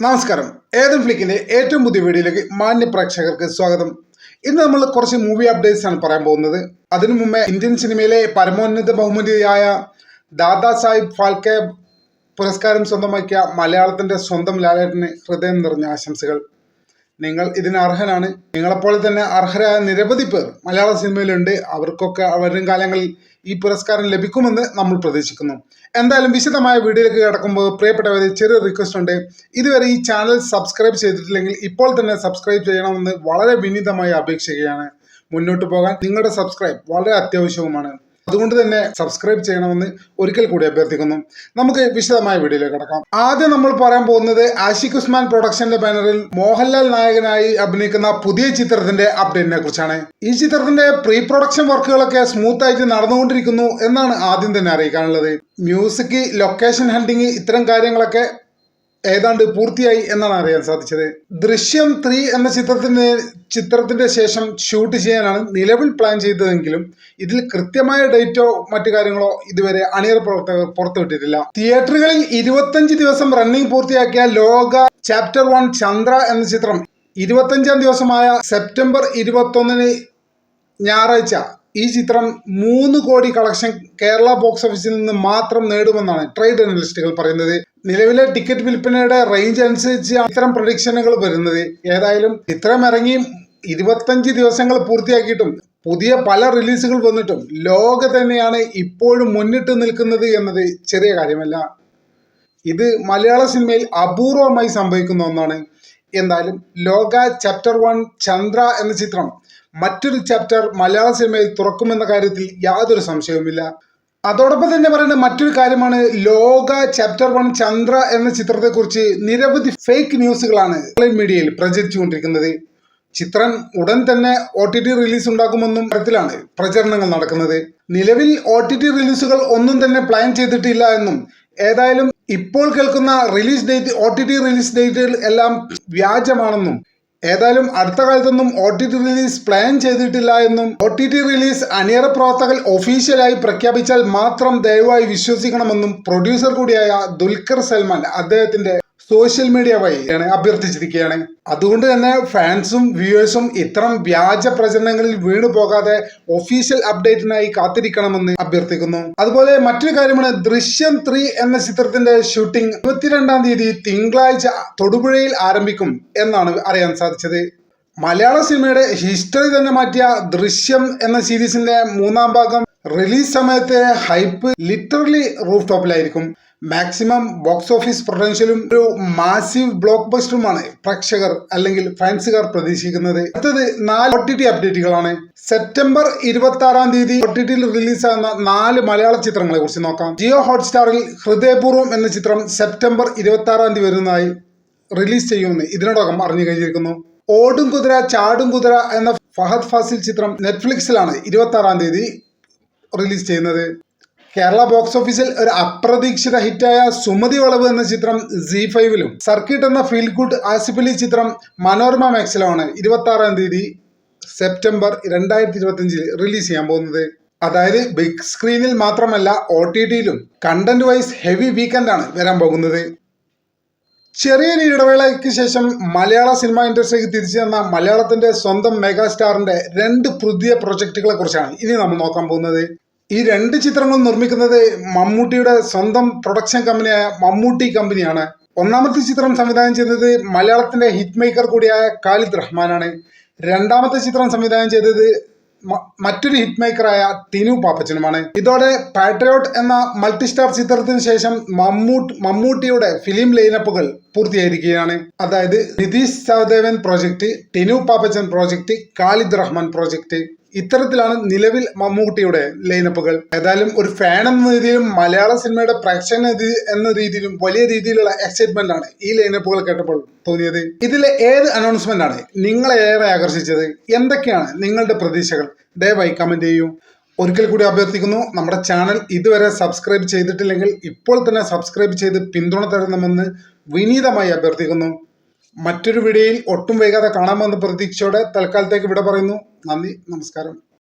നമസ്കാരം. ഏതും ഫ്ലിക്കിന്റെ ഏറ്റവും പുതിയ വീഡിയോയിലേക്ക് മാന്യ പ്രേക്ഷകർക്ക് സ്വാഗതം. ഇന്ന് നമ്മൾ കുറച്ച് മൂവി അപ്ഡേറ്റ്സ് ആണ് പറയാൻ പോകുന്നത്. അതിനു മുമ്പേ ഇന്ത്യൻ സിനിമയിലെ പരമോന്നത ബഹുമതിയായ ദാദാ സാഹിബ് ഫാൽക്കെ പുരസ്കാരം സ്വന്തമാക്കിയ മലയാളത്തിന്റെ സ്വന്തം ലാലേട്ടന് ഹൃദയം നിറഞ്ഞ ആശംസകൾ. നിങ്ങൾ ഇതിന് അർഹനാണ്. നിങ്ങളെപ്പോലെ തന്നെ അർഹരായ നിരവധി പേർ മലയാള സിനിമയിലുണ്ട്. അവർക്കൊക്കെ വരും കാലങ്ങളിൽ ഈ പുരസ്കാരം ലഭിക്കുമെന്ന് നമ്മൾ പ്രതീക്ഷിക്കുന്നു. എന്തായാലും വിശദമായ വീഡിയോയിലേക്ക് കിടക്കുമ്പോൾ പ്രിയപ്പെട്ടവരെ ചെറിയ റിക്വസ്റ്റ് ഉണ്ട്. ഇതുവരെ ഈ ചാനൽ സബ്സ്ക്രൈബ് ചെയ്തിട്ടില്ലെങ്കിൽ ഇപ്പോൾ തന്നെ സബ്സ്ക്രൈബ് ചെയ്യണമെന്ന് വളരെ വിനീതമായി അപേക്ഷിക്കുകയാണ്. മുന്നോട്ട് പോകാൻ നിങ്ങളുടെ സബ്സ്ക്രൈബ് വളരെ അത്യാവശ്യവുമാണ്. അതുകൊണ്ട് തന്നെ സബ്സ്ക്രൈബ് ചെയ്യണമെന്ന് ഒരിക്കൽ കൂടി അഭ്യർത്ഥിക്കുന്നു. നമുക്ക് വിശദമായ വീഡിയോയിലേക്ക് കിടക്കാം. ആദ്യം നമ്മൾ പറയാൻ പോകുന്നത് ആഷിഖ് ഉസ്മാൻ പ്രൊഡക്ഷന്റെ ബാനറിൽ മോഹൻലാൽ നായകനായി അഭിനയിക്കുന്ന പുതിയ ചിത്രത്തിന്റെ അപ്ഡേറ്റിനെ കുറിച്ചാണ്. ഈ ചിത്രത്തിന്റെ പ്രീ പ്രൊഡക്ഷൻ വർക്കുകളൊക്കെ സ്മൂത്ത് ആയിട്ട് നടന്നുകൊണ്ടിരിക്കുന്നു എന്നാണ് ആദ്യം തന്നെ അറിയിക്കാനുള്ളത്. മ്യൂസിക്, ലൊക്കേഷൻ ഹണ്ടിങ്, ഇത്തരം കാര്യങ്ങളൊക്കെ ഏതാണ്ട് പൂർത്തിയായി എന്നാണ് അറിയാൻ സാധിച്ചത്. ദൃശ്യം 3 എന്ന ചിത്രത്തിന്റെ ശേഷം ഷൂട്ട് ചെയ്യാനാണ് നിലവിൽ പ്ലാൻ ചെയ്തതെങ്കിലും ഇതിൽ കൃത്യമായ ഡേറ്റോ മറ്റു കാര്യങ്ങളോ ഇതുവരെ അണിയറ പ്രവർത്തകർ പുറത്തുവിട്ടിട്ടില്ല. തിയേറ്ററുകളിൽ 25 ദിവസം റണ്ണിംഗ് പൂർത്തിയാക്കിയ ലോക ചാപ്റ്റർ 1 ചന്ദ്ര എന്ന ചിത്രം 25-ാം ദിവസമായ സെപ്റ്റംബർ 21 ഞായറാഴ്ച ഈ ചിത്രം 3 കോടി കളക്ഷൻ കേരള ബോക്സ് ഓഫീസിൽ നിന്ന് മാത്രം നേടുമെന്നാണ് ട്രേഡ് അനലിസ്റ്റുകൾ പറയുന്നത്. നിലവിലെ ടിക്കറ്റ് വിൽപ്പനയുടെ റേഞ്ച് അനുസരിച്ച് ഇത്തരം പ്രഡിക്ഷനുകൾ വരുന്നത്. ഏതായാലും ചിത്രം ഇറങ്ങി 25 ദിവസങ്ങൾ പൂർത്തിയാക്കിയിട്ടും പുതിയ പല റിലീസുകൾ വന്നിട്ടും ലോക തന്നെയാണ് ഇപ്പോഴും മുന്നിട്ട് നിൽക്കുന്നത് എന്നത് ചെറിയ കാര്യമല്ല. ഇത് മലയാള സിനിമയിൽ അപൂർവമായി സംഭവിക്കുന്ന ഒന്നാണ്. എന്തായാലും ലോക ചാപ്റ്റർ 1 ചന്ദ്ര എന്ന ചിത്രം മറ്റൊരു ചാപ്റ്റർ മലയാള സിനിമയിൽ തുറക്കുമെന്ന കാര്യത്തിൽ യാതൊരു സംശയവുമില്ല. അതോടൊപ്പം തന്നെ പറയുന്ന മറ്റൊരു കാര്യമാണ് ലോക ചാപ്റ്റർ 1 ചന്ദ്ര എന്ന ചിത്രത്തെക്കുറിച്ച് നിരവധി ഫേക്ക് ന്യൂസുകളാണ് ഓൺലൈൻ മീഡിയയിൽ പ്രചരിച്ചുകൊണ്ടിരിക്കുന്നത്. ചിത്രം ഉടൻ തന്നെ OTT റിലീസ് ഉണ്ടാക്കുമെന്നും തരത്തിലാണ് പ്രചരണങ്ങൾ നടക്കുന്നത്. നിലവിൽ OTT റിലീസുകൾ ഒന്നും തന്നെ പ്ലാൻ ചെയ്തിട്ടില്ല എന്നും ഏതായാലും ഇപ്പോൾ കേൾക്കുന്ന റിലീസ് ഡേറ്റ് OTT റിലീസ് ഡേറ്റുകൾ എല്ലാം വ്യാജമാണെന്നും ഏതായാലും അടുത്ത കാലത്തൊന്നും OTT റിലീസ് പ്ലാൻ ചെയ്തിട്ടില്ല എന്നും OTT റിലീസ് അണിയറ പ്രവർത്തകർ ഒഫീഷ്യലായി പ്രഖ്യാപിച്ചാൽ മാത്രം ദയവായി വിശ്വസിക്കണമെന്നും പ്രൊഡ്യൂസർ കൂടിയായ ദുൽഖർ സൽമാൻ അദ്ദേഹത്തിന്റെ സോഷ്യൽ മീഡിയ വഴിയാണ് അഭ്യർത്ഥിച്ചിരിക്കുകയാണ്. അതുകൊണ്ട് തന്നെ ഫാൻസും വ്യൂവേഴ്സും ഇത്തരം വ്യാജ പ്രചരണങ്ങളിൽ വീണു പോകാതെ ഒഫീഷ്യൽ അപ്ഡേറ്റിനായി കാത്തിരിക്കണമെന്ന് അഭ്യർത്ഥിക്കുന്നു. അതുപോലെ മറ്റൊരു കാര്യമാണ് ദൃശ്യം 3 എന്ന ചിത്രത്തിന്റെ ഷൂട്ടിംഗ് 22-ാം തീയതി തിങ്കളാഴ്ച തൊടുപുഴയിൽ ആരംഭിക്കും എന്നാണ് അറിയാൻ സാധിച്ചത്. മലയാള സിനിമയുടെ ഹിസ്റ്ററി തന്നെ മാറ്റിയ ദൃശ്യം എന്ന സീരീസിന്റെ 3-ാം ഭാഗം റിലീസ് സമയത്തെ ഹൈപ്പ് ലിറ്ററലി റൂഫ് ടോപ്പിലായിരിക്കും. മാക്സിമം ബോക്സ് ഓഫീസ് പൊട്ടൻഷ്യലും ഒരു മാസീവ് ബ്ലോക്ക് ബസ്റ്ററുമാണ് പ്രേക്ഷകർ അല്ലെങ്കിൽ ഫാൻസുകാർ പ്രതീക്ഷിക്കുന്നത്. അടുത്തത് 4 OTT അപ്ഡേറ്റുകളാണ്. സെപ്റ്റംബർ 26-ാം തീയതി OTTയിൽ റിലീസാകുന്ന 4 മലയാള ചിത്രങ്ങളെ കുറിച്ച് നോക്കാം. ജിയോ ഹോട്ട്സ്റ്റാറിൽ ഹൃദയപൂർവ്വം എന്ന ചിത്രം സെപ്റ്റംബർ 26-ാം തീയതി വരുന്നതായി റിലീസ് ചെയ്യുമെന്ന് ഇതിനോടകം അറിഞ്ഞു കഴിഞ്ഞിരിക്കുന്നു. ഓടും കുതിര ചാടും കുതിര എന്ന ഫഹദ് ഫാസിൽ ചിത്രം നെറ്റ്ഫ്ലിക്സിലാണ് 26-ാം തീയതി റിലീസ് ചെയ്യുന്നത്. കേരള ബോക്സ് ഓഫീസിൽ ഒരു അപ്രതീക്ഷിത ഹിറ്റായ സുമതി വളവ് എന്ന ചിത്രം ZEE5-ലും സർക്കിട്ട് എന്ന ഫീൽ ഗുഡ് ആസിഫ് അലി ചിത്രം മനോരമ മാക്സിലുമാണ് 26-ാം തീയതി സെപ്റ്റംബർ 2025 റിലീസ് ചെയ്യാൻ പോകുന്നത്. അതായത് ബിഗ് സ്ക്രീനിൽ മാത്രമല്ല OTTയിലും കണ്ടന്റ് വൈസ് ഹെവി വീക്കെൻഡാണ് വരാൻ പോകുന്നത്. ചെറിയൊരു ഇടവേളയ്ക്ക് ശേഷം മലയാള സിനിമ ഇൻഡസ്ട്രിക്ക് തിരിച്ചു തന്ന മലയാളത്തിന്റെ സ്വന്തം മെഗാസ്റ്റാറിന്റെ 2 പുതിയ പ്രൊജക്ടുകളെ കുറിച്ചാണ് ഇനി നമ്മൾ നോക്കാൻ പോകുന്നത്. ഈ 2 ചിത്രങ്ങളും നിർമ്മിക്കുന്നത് മമ്മൂട്ടിയുടെ സ്വന്തം പ്രൊഡക്ഷൻ കമ്പനിയായ മമ്മൂട്ടി കമ്പനിയാണ്. ഒന്നാമത്തെ ചിത്രം സംവിധാനം ചെയ്തത് മലയാളത്തിന്റെ ഹിറ്റ് മേക്കർ കൂടിയായ ഖാലിദ് റഹ്മാനാണ്. രണ്ടാമത്തെ ചിത്രം സംവിധാനം ചെയ്തത് മറ്റൊരു ഹിറ്റ് മേക്കറായ ടിനു പാപ്പച്ചനുമാണ്. ഇതോടെ പാട്രിയോട്ട് എന്ന മൾട്ടിസ്റ്റാർ ചിത്രത്തിന് ശേഷം മമ്മൂട്ടിയുടെ ഫിലിം ലൈനപ്പുകൾ പൂർത്തിയായിരിക്കുകയാണ്. അതായത് Nitish Sahadevan project, Tinu Pappachan project, Khalid Rahman project. ഇത്തരത്തിലാണ് നിലവിൽ മമ്മൂട്ടിയുടെ ലൈനപ്പുകൾ. ഏതായാലും ഒരു ഫാൻ എന്ന രീതിയിലും മലയാള സിനിമയുടെ പ്രേക്ഷകൻ എന്ന രീതിയിലും വലിയ രീതിയിലുള്ള എക്സൈറ്റ്മെന്റ് ആണ് ഈ ലൈനപ്പുകൾ കേട്ടപ്പോൾ തോന്നിയത്. ഇതിലെ ഏത് അനൗൺസ്മെന്റ് ആണ് നിങ്ങളെ ഏറെ ആകർഷിച്ചത്? എന്തൊക്കെയാണ് നിങ്ങളുടെ പ്രതീക്ഷകൾ? ദയവായി കമന്റ് ചെയ്യൂ. ഒരിക്കൽ കൂടി അഭ്യർത്ഥിക്കുന്നു, നമ്മുടെ ചാനൽ ഇതുവരെ സബ്സ്ക്രൈബ് ചെയ്തിട്ടില്ലെങ്കിൽ ഇപ്പോൾ തന്നെ സബ്സ്ക്രൈബ് ചെയ്ത് പിന്തുണ തരണമെന്ന് വിനീതമായി അഭ്യർത്ഥിക്കുന്നു. മറ്റൊരു വീഡിയോയിൽ ഒട്ടും വൈകാതെ കാണാമെന്ന പ്രതീക്ഷയോടെ തൽക്കാലത്തേക്ക് വിട പറയുന്നു. നന്ദി, നമസ്കാരം.